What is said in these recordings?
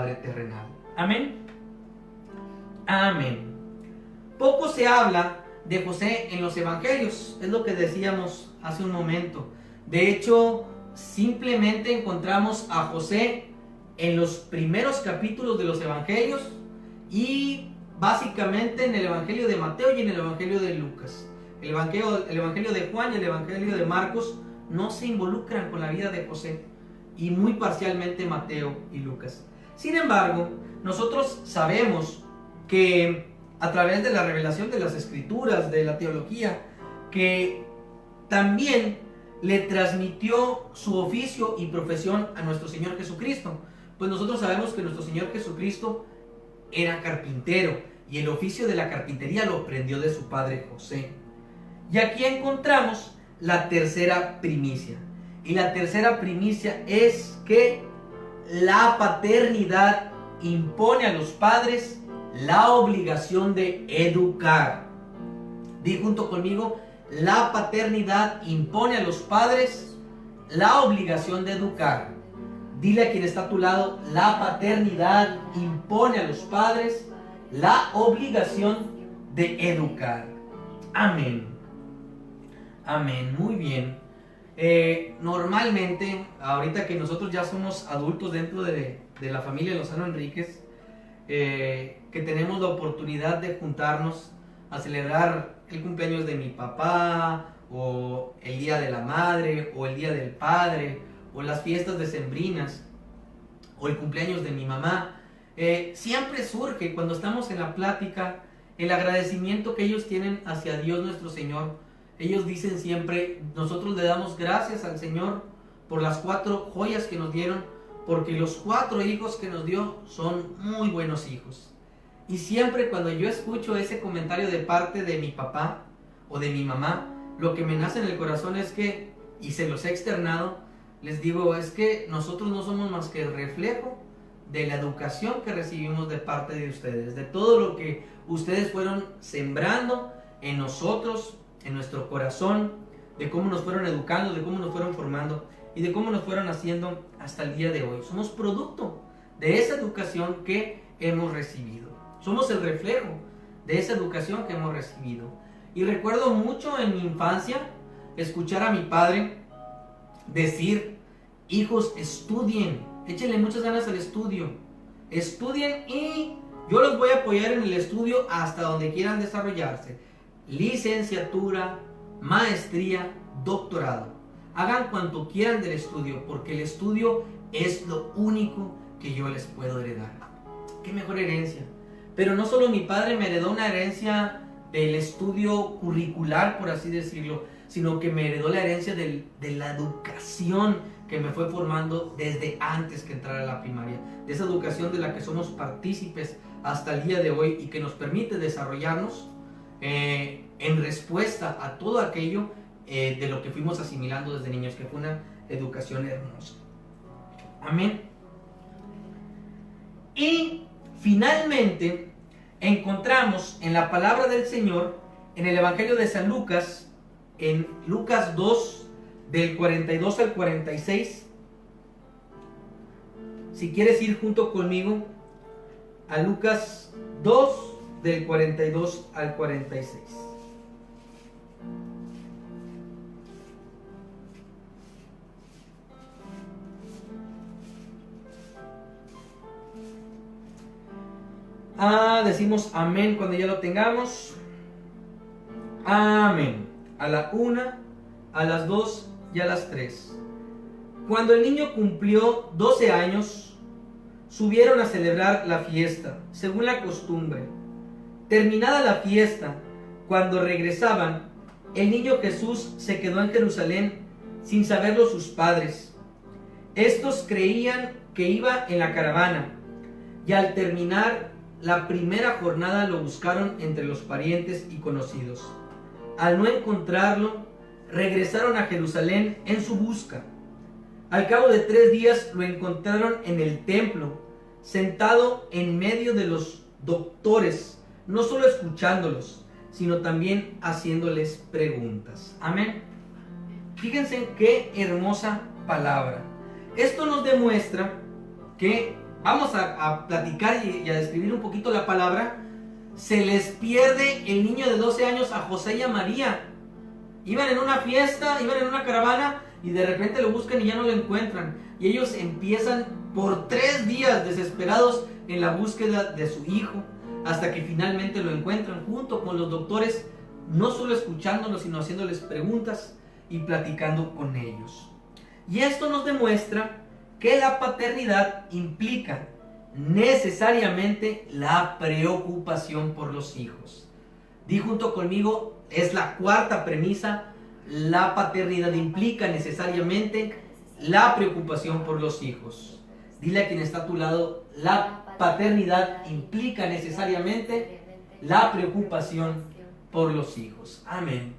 Padre terrenal. Amén. Amén. Poco se habla de José en los evangelios, es lo que decíamos hace un momento. De hecho, simplemente encontramos a José en los primeros capítulos de los evangelios y básicamente en el evangelio de Mateo y en el evangelio de Lucas. El evangelio de Juan y el evangelio de Marcos no se involucran con la vida de José, y muy parcialmente Mateo y Lucas. Sin embargo, nosotros sabemos que a través de la revelación de las escrituras, de la teología, que también le transmitió su oficio y profesión a nuestro Señor Jesucristo. Pues nosotros sabemos que nuestro Señor Jesucristo era carpintero y el oficio de la carpintería lo aprendió de su padre José. Y aquí encontramos la tercera primicia. Y la tercera primicia es que la paternidad impone a los padres la obligación de educar. Di junto conmigo: la paternidad impone a los padres la obligación de educar. Dile a quien está a tu lado: la paternidad impone a los padres la obligación de educar. Amén. Amén. Muy bien. Normalmente, ahorita que nosotros ya somos adultos dentro de la familia Lozano Enríquez, que tenemos la oportunidad de juntarnos a celebrar el cumpleaños de mi papá, o el día de la madre, o el día del padre, o las fiestas decembrinas, o el cumpleaños de mi mamá, siempre surge cuando estamos en la plática el agradecimiento que ellos tienen hacia Dios nuestro Señor. Ellos dicen siempre: nosotros le damos gracias al Señor por las 4 joyas que nos dieron, porque los 4 hijos que nos dio son muy buenos hijos. Y siempre cuando yo escucho ese comentario de parte de mi papá o de mi mamá, lo que me nace en el corazón es que, y se los he externado, les digo, es que nosotros no somos más que el reflejo de la educación que recibimos de parte de ustedes, de todo lo que ustedes fueron sembrando en nosotros, en nuestro corazón, de cómo nos fueron educando, de cómo nos fueron formando y de cómo nos fueron haciendo hasta el día de hoy. Somos producto de esa educación que hemos recibido. Somos el reflejo de esa educación que hemos recibido. Y recuerdo mucho en mi infancia escuchar a mi padre decir: hijos, estudien, échenle muchas ganas al estudio, estudien y yo los voy a apoyar en el estudio hasta donde quieran desarrollarse. Licenciatura, maestría, doctorado. Hagan cuanto quieran del estudio, porque el estudio es lo único que yo les puedo heredar. Qué mejor herencia. Pero no solo mi padre me heredó una herencia del estudio curricular, por así decirlo, sino que me heredó la herencia de la educación que me fue formando desde antes que entrara a la primaria. De esa educación de la que somos partícipes hasta el día de hoy y que nos permite desarrollarnos en respuesta a todo aquello de lo que fuimos asimilando desde niños, que fue una educación hermosa. Amén. Y finalmente encontramos en la palabra del Señor, en el Evangelio de San Lucas, en Lucas 2, del 42 al 46. Si quieres ir junto conmigo a Lucas 2, del 42 al 46. Decimos amén cuando ya lo tengamos. Amén. A la 1, a las 2 y a las 3. Cuando el niño cumplió 12 años, subieron a celebrar la fiesta, según la costumbre. Terminada la fiesta, cuando regresaban, el niño Jesús se quedó en Jerusalén sin saberlo sus padres. Estos creían que iba en la caravana, y al terminar la primera jornada lo buscaron entre los parientes y conocidos. Al no encontrarlo, regresaron a Jerusalén en su busca. Al cabo de 3 días lo encontraron en el templo, sentado en medio de los doctores, no solo escuchándolos, sino también haciéndoles preguntas. Amén. Fíjense qué hermosa palabra. Esto nos demuestra que vamos a platicar y a describir un poquito la palabra. Se les pierde el niño de 12 años a José y a María. Iban en una fiesta, iban en una caravana y de repente lo buscan y ya no lo encuentran. Y ellos empiezan por 3 días desesperados en la búsqueda de su hijo, hasta que finalmente lo encuentran junto con los doctores, no solo escuchándolos, sino haciéndoles preguntas y platicando con ellos. Y esto nos demuestra que la paternidad implica necesariamente la preocupación por los hijos. Di junto conmigo, es la cuarta premisa: la paternidad implica necesariamente la preocupación por los hijos. Dile a quien está a tu lado, la paternidad implica necesariamente la preocupación por los hijos. Amén.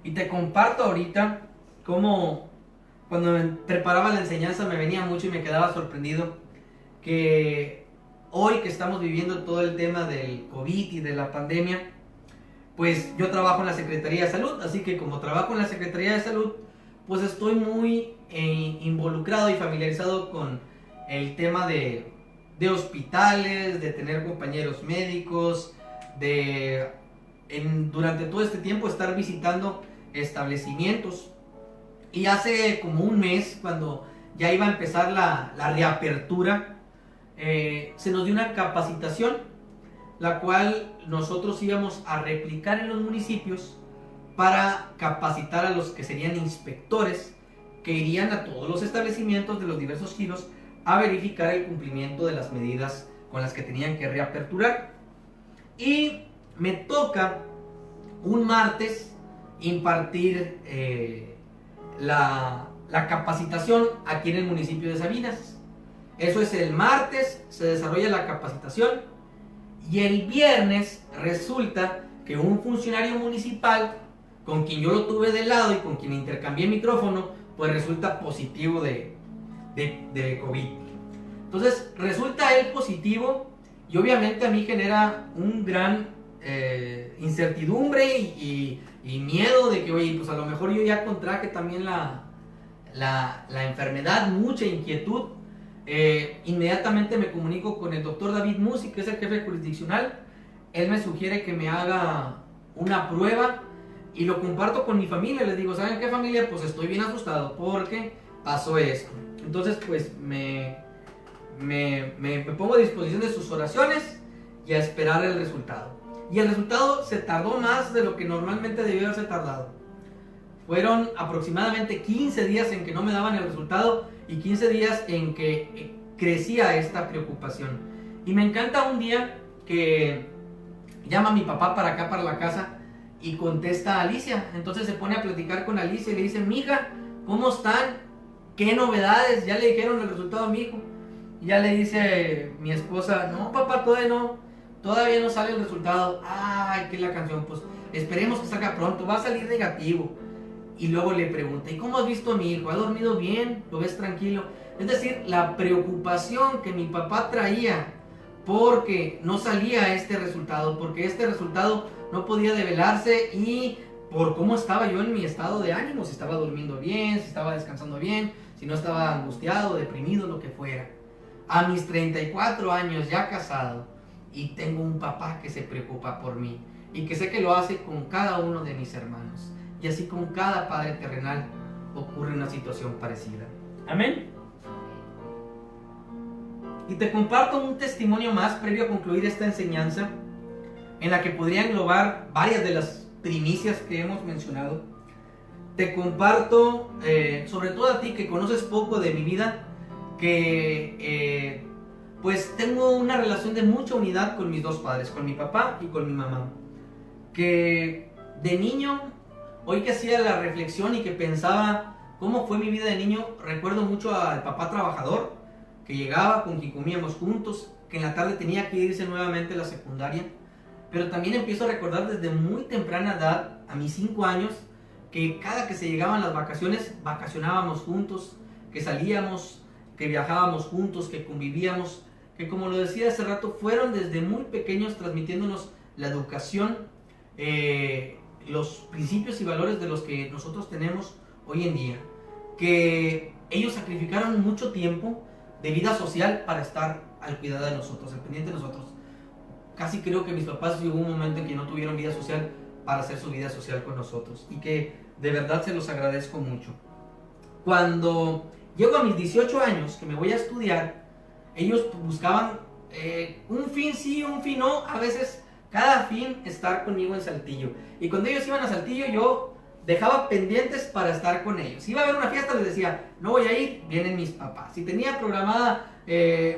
Y te comparto ahorita cómo cuando me preparaba la enseñanza me venía mucho y me quedaba sorprendido que hoy que estamos viviendo todo el tema del COVID y de la pandemia, pues yo trabajo en la Secretaría de Salud, así que como trabajo en la Secretaría de Salud, pues estoy muy involucrado y familiarizado con el tema de hospitales, de tener compañeros médicos, durante todo este tiempo estar visitando establecimientos. Y hace como un mes, cuando ya iba a empezar la reapertura, se nos dio una capacitación, la cual nosotros íbamos a replicar en los municipios para capacitar a los que serían inspectores, que irían a todos los establecimientos de los diversos giros a verificar el cumplimiento de las medidas con las que tenían que reaperturar. Y me toca un martes impartir la capacitación aquí en el municipio de Sabinas. Eso es el martes, se desarrolla la capacitación, y el viernes resulta que un funcionario municipal con quien yo lo tuve de lado y con quien intercambié micrófono, pues resulta positivo de COVID. Entonces resulta él positivo y obviamente a mí genera un gran incertidumbre y miedo de que, oye, pues a lo mejor yo ya contraje también la enfermedad, mucha inquietud. Inmediatamente me comunico con el doctor David Musi, que es el jefe jurisdiccional. Él me sugiere que me haga una prueba y lo comparto con mi familia. Les digo, ¿saben qué, familia? Pues estoy bien asustado porque pasó esto. Entonces pues me pongo a disposición de sus oraciones y a esperar el resultado. Y el resultado se tardó más de lo que normalmente debió haberse tardado. Fueron aproximadamente 15 días en que no me daban el resultado y 15 días en que crecía esta preocupación. Y me encanta un día que llama a mi papá para acá, para la casa, y contesta a Alicia. Entonces se pone a platicar con Alicia y le dice, mija, ¿cómo están? ¿Qué novedades? ¿Ya le dijeron el resultado a mi hijo? Y ya le dice mi esposa, no papá, todavía no sale el resultado. Ay, que la canción, pues esperemos que salga pronto, va a salir negativo. Y luego le pregunta, ¿y cómo has visto a mi hijo? ¿Ha dormido bien? ¿Lo ves tranquilo? Es decir, la preocupación que mi papá traía porque no salía este resultado, porque este resultado no podía develarse, y por cómo estaba yo en mi estado de ánimo, si estaba durmiendo bien, si estaba descansando bien, si no estaba angustiado, deprimido, lo que fuera. A mis 34 años, ya casado, y tengo un papá que se preocupa por mí y que sé que lo hace con cada uno de mis hermanos. Y así con cada padre terrenal ocurre una situación parecida. Amén. Y te comparto un testimonio más previo a concluir esta enseñanza, en la que podría englobar varias de las primicias que hemos mencionado. Te comparto, sobre todo a ti que conoces poco de mi vida, que pues tengo una relación de mucha unidad con mis dos padres, con mi papá y con mi mamá. Que de niño, hoy que hacía la reflexión y que pensaba cómo fue mi vida de niño, recuerdo mucho al papá trabajador, que llegaba, con quien comíamos juntos, que en la tarde tenía que irse nuevamente a la secundaria. Pero también empiezo a recordar desde muy temprana edad, a mis 5 años, que cada que se llegaban las vacaciones, vacacionábamos juntos, que salíamos, que viajábamos juntos, que convivíamos, que como lo decía hace rato, fueron desde muy pequeños transmitiéndonos la educación, los principios y valores de los que nosotros tenemos hoy en día. Que ellos sacrificaron mucho tiempo de vida social para estar al cuidado de nosotros, al pendiente de nosotros. Casi creo que mis papás hubo un momento en que no tuvieron vida social para hacer su vida social con nosotros, y que de verdad se los agradezco mucho. Cuando llego a mis 18 años, que me voy a estudiar, ellos buscaban un fin sí, un fin no, a veces cada fin estar conmigo en Saltillo. Y cuando ellos iban a Saltillo, yo dejaba pendientes para estar con ellos. Si iba a haber una fiesta, les decía, no voy a ir, vienen mis papás. Si tenía programada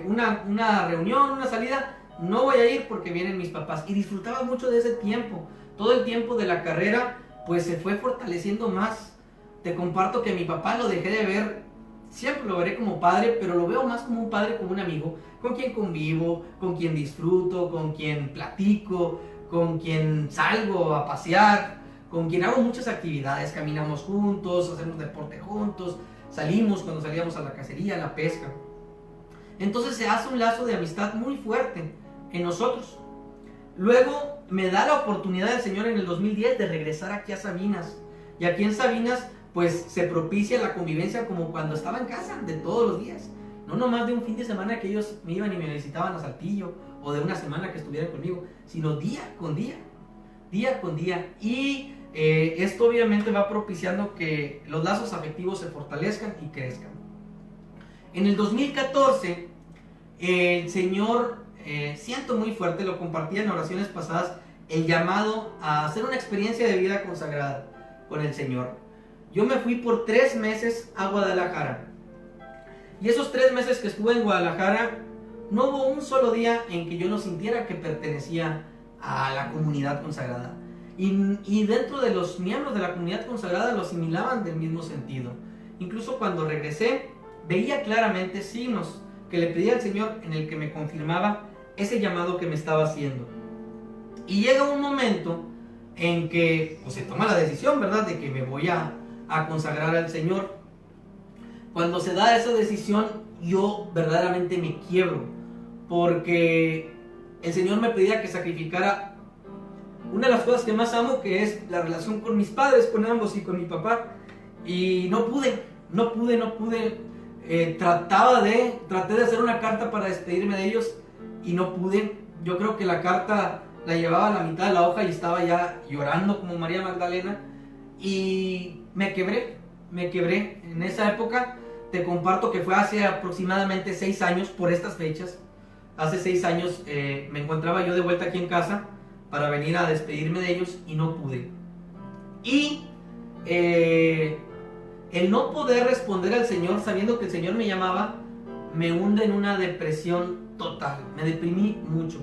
una reunión, una salida, no voy a ir porque vienen mis papás. Y disfrutaba mucho de ese tiempo. Todo el tiempo de la carrera, pues se fue fortaleciendo más. Te comparto que a mi papá lo dejé de ver, siempre lo veré como padre, pero lo veo más como un padre, como un amigo, con quien convivo, con quien disfruto, con quien platico, con quien salgo a pasear, con quien hago muchas actividades, caminamos juntos, hacemos deporte juntos, salimos cuando salíamos a la cacería, a la pesca. Entonces se hace un lazo de amistad muy fuerte en nosotros. Luego me da la oportunidad el Señor en el 2010 de regresar aquí a Sabinas. Y aquí en Sabinas pues se propicia la convivencia como cuando estaba en casa, de todos los días. No nomás de un fin de semana que ellos me iban y me visitaban a Saltillo, o de una semana que estuvieran conmigo, sino día con día, día con día. Y esto obviamente va propiciando que los lazos afectivos se fortalezcan y crezcan. En el 2014, el Señor, siento muy fuerte, lo compartía en oraciones pasadas, el llamado a hacer una experiencia de vida consagrada con el Señor. Yo me fui por 3 meses a Guadalajara. Y esos 3 meses que estuve en Guadalajara, no hubo un solo día en que yo no sintiera que pertenecía a la comunidad consagrada. Y dentro de los miembros de la comunidad consagrada lo asimilaban del mismo sentido. Incluso cuando regresé, veía claramente signos que le pedía al Señor en el que me confirmaba ese llamado que me estaba haciendo. Y llega un momento en que pues, se toma la decisión, ¿verdad?, de que me voy a consagrar al Señor. Cuando se da esa decisión, yo verdaderamente me quiebro, porque el Señor me pedía que sacrificara una de las cosas que más amo, que es la relación con mis padres, con ambos y con mi papá. Y no pude. Traté de hacer una carta para despedirme de ellos y no pude. Yo creo que la carta la llevaba a la mitad de la hoja y estaba ya llorando como María Magdalena. Y me quebré. En esa época, te comparto que fue hace aproximadamente 6 años, por estas fechas. Hace 6 años me encontraba yo de vuelta aquí en casa para venir a despedirme de ellos y no pude. Y el no poder responder al Señor sabiendo que el Señor me llamaba, me hunde en una depresión total. Me deprimí mucho.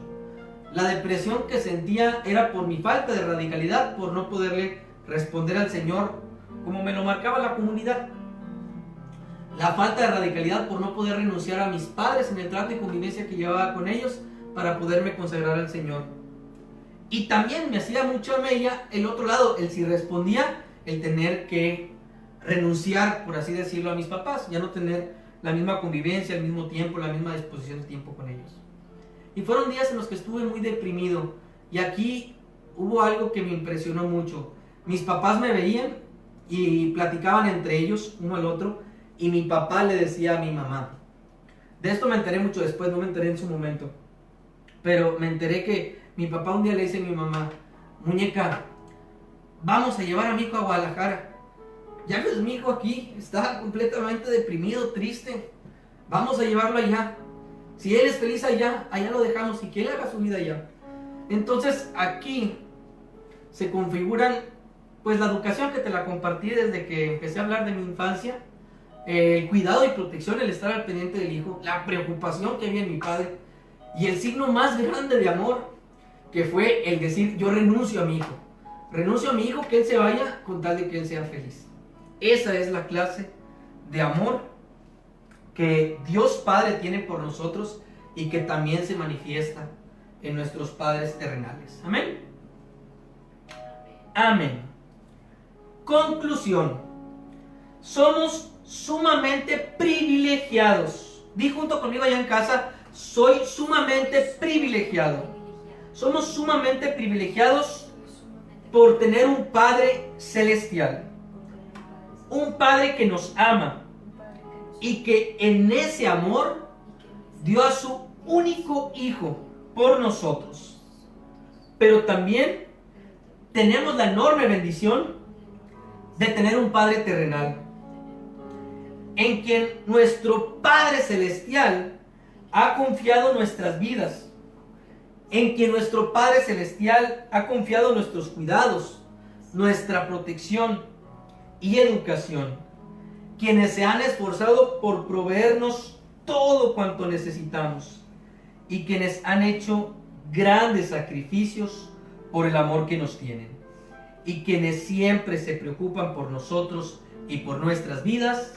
La depresión que sentía era por mi falta de radicalidad, por no poderle responder al Señor como me lo marcaba la comunidad. La falta de radicalidad por no poder renunciar a mis padres en el trato y convivencia que llevaba con ellos para poderme consagrar al Señor. Y también me hacía mucha mella el otro lado, el si respondía, el tener que renunciar, por así decirlo, a mis papás, ya no tener la misma convivencia, el mismo tiempo, la misma disposición de tiempo con ellos. Y fueron días en los que estuve muy deprimido, y aquí hubo algo que me impresionó mucho. Mis papás me veían y platicaban entre ellos, uno al otro, y mi papá le decía a mi mamá, de esto me enteré mucho después, no me enteré en su momento, pero me enteré que mi papá un día le dice a mi mamá, muñeca, vamos a llevar a mi hijo a Guadalajara. Ya ves, mi hijo aquí está completamente deprimido, triste. Vamos a llevarlo allá. Si él es feliz allá, allá lo dejamos y que él haga su vida allá. Entonces aquí se configuran pues la educación que te la compartí desde que empecé a hablar de mi infancia, el cuidado y protección, el estar al pendiente del hijo, la preocupación que había en mi padre y el signo más grande de amor que fue el decir yo renuncio a mi hijo, que él se vaya con tal de que él sea feliz. Esa es la clase de amor que Dios Padre tiene por nosotros y que también se manifiesta en nuestros padres terrenales. Amén. Amén. Conclusión. Somos sumamente privilegiados. Di junto conmigo allá en casa, soy sumamente privilegiado. Somos sumamente privilegiados por tener un Padre celestial. Un Padre que nos ama y que en ese amor dio a su único Hijo por nosotros. Pero también tenemos la enorme bendición de tener un Padre terrenal, en quien nuestro Padre Celestial ha confiado nuestras vidas, en quien nuestro Padre Celestial ha confiado nuestros cuidados, nuestra protección y educación, quienes se han esforzado por proveernos todo cuanto necesitamos y quienes han hecho grandes sacrificios por el amor que nos tienen y quienes siempre se preocupan por nosotros y por nuestras vidas.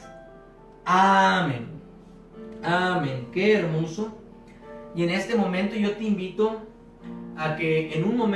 Amén. Amén. Qué hermoso. Y en este momento yo te invito a que en un momento